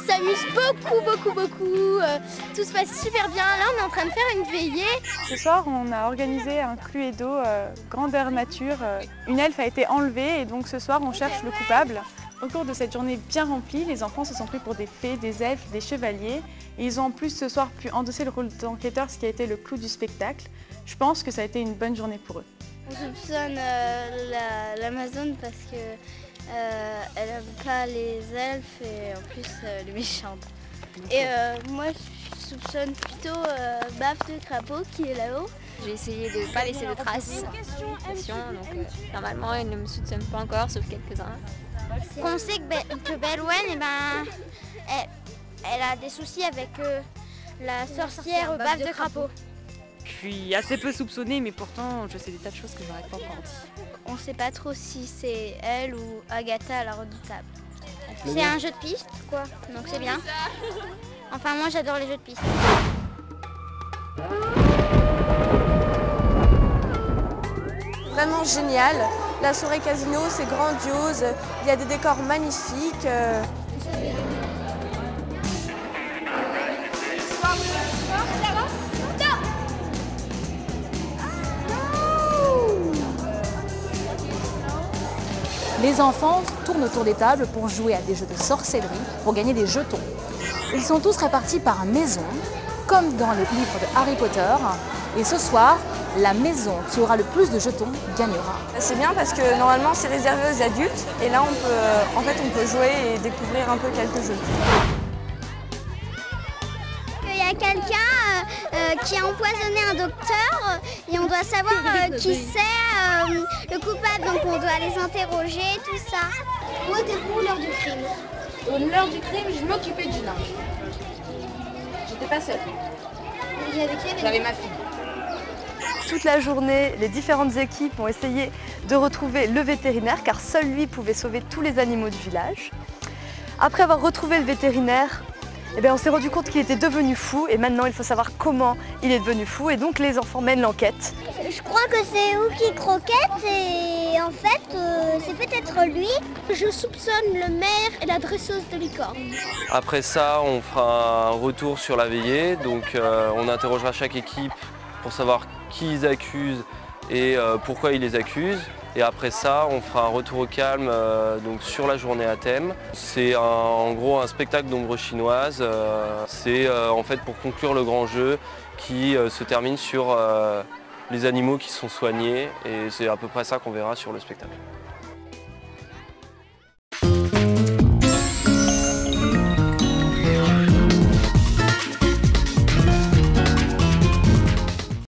On s'amuse beaucoup. Tout se passe super bien. Là, on est en train de faire une veillée. Ce soir, on a organisé un Cluedo grandeur nature. Une elfe a été enlevée et donc ce soir, on cherche le coupable. Au cours de cette journée bien remplie, les enfants se sont pris pour des fées, des elfes, des chevaliers. Et ils ont en plus ce soir pu endosser le rôle d'enquêteur, ce qui a été le clou du spectacle. Je pense que ça a été une bonne journée pour eux. On soupçonne l'Amazone parce que elle n'aime pas les elfes et en plus elle est méchante. Et moi je soupçonne plutôt Baffe de Crapaud qui est là-haut. J'ai essayé de ne pas laisser de traces, donc normalement ils ne me soupçonnent pas encore, sauf quelques-uns. On sait que Bellwen, elle a des soucis avec la sorcière Baffe de Crapaud. Je suis assez peu soupçonnée, mais pourtant je sais des tas de choses que je n'aurais pas encore dit. On ne sait pas trop si c'est elle ou Agatha la redoutable. C'est un jeu de piste, quoi, donc c'est bien. Enfin, moi j'adore les jeux de piste. Vraiment génial. La soirée casino, c'est grandiose. Il y a des décors magnifiques. Les enfants tournent autour des tables pour jouer à des jeux de sorcellerie, pour gagner des jetons. Ils sont tous répartis par maison, comme dans les livres de Harry Potter. Et ce soir, la maison qui aura le plus de jetons gagnera. C'est bien parce que normalement c'est réservé aux adultes et là on peut jouer et découvrir un peu quelques jeux. Il y a quelqu'un qui a empoisonné un docteur et on doit savoir qui c'est le coupable, donc on doit les interroger, tout ça. Où étais-vous l'heure du crime? L'heure du crime, je m'occupais du linge. J'étais pas seule. J'avais ma fille. Toute la journée, les différentes équipes ont essayé de retrouver le vétérinaire car seul lui pouvait sauver tous les animaux du village. Après avoir retrouvé le vétérinaire, on s'est rendu compte qu'il était devenu fou et maintenant il faut savoir comment il est devenu fou et donc les enfants mènent l'enquête. Je crois que c'est Ouki Croquette et en fait c'est peut-être lui. Je soupçonne le maire et la dresseuse de licorne. Après ça, on fera un retour sur la veillée, donc on interrogera chaque équipe pour savoir qui ils accusent et pourquoi ils les accusent. Et après ça, on fera un retour au calme donc sur la journée à thème. C'est en gros un spectacle d'ombre chinoise. C'est en fait pour conclure le grand jeu qui se termine sur les animaux qui sont soignés. Et c'est à peu près ça qu'on verra sur le spectacle.